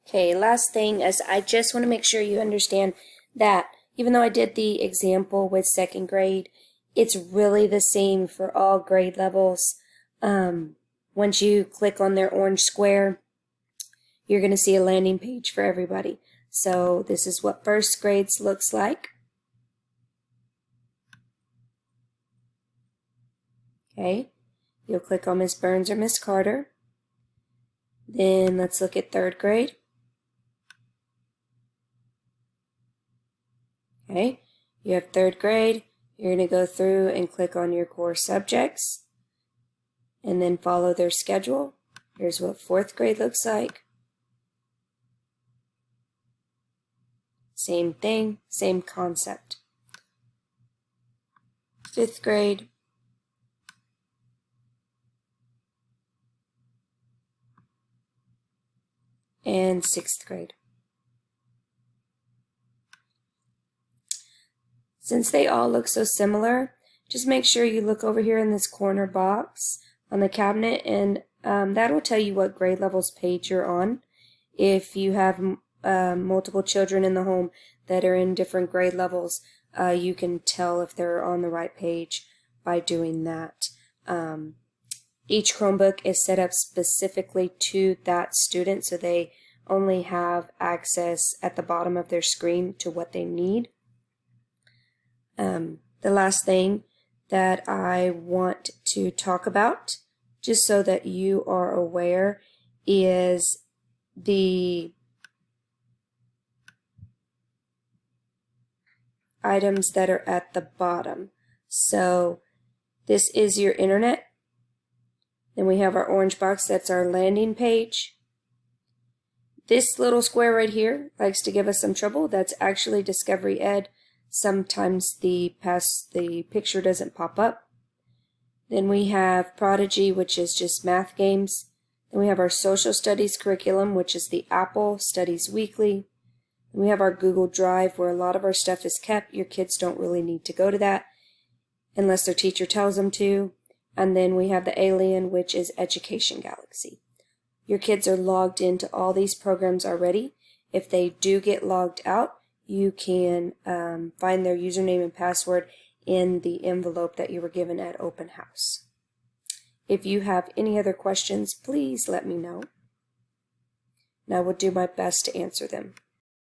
Okay, last thing is I just want to make sure you understand that even though I did the example with second grade, it's really the same for all grade levels. Once you click on their orange square, you're going to see a landing page for everybody. So this is what first grades looks like. Okay, you'll click on Miss Burns or Miss Carter. Then let's look at third grade. Okay, you have third grade. You're going to go through and click on your core subjects and then follow their schedule. Here's what fourth grade looks like. Same thing, same concept. Fifth grade. And sixth grade. Since they all look so similar, just make sure you look over here in this corner box on the cabinet, and that will tell you what grade levels page you're on. If you have multiple children in the home that are in different grade levels, you can tell if they're on the right page by doing that. Each Chromebook is set up specifically to that student, so they only have access at the bottom of their screen to what they need. The last thing that I want to talk about, just so that you are aware, is the items that are at the bottom. So this is your internet. Then we have our orange box, that's our landing page. This little square right here likes to give us some trouble. That's actually Discovery Ed. Sometimes the picture doesn't pop up. Then we have Prodigy, which is just math games. Then we have our social studies curriculum, which is the Apple Studies Weekly. Then we have our Google Drive, where a lot of our stuff is kept. Your kids don't really need to go to that unless their teacher tells them to. And then we have the Alien, which is Education Galaxy. Your kids are logged into all these programs already. If they do get logged out, you can find their username and password in the envelope that you were given at Open House. If you have any other questions, please let me know, and I will do my best to answer them.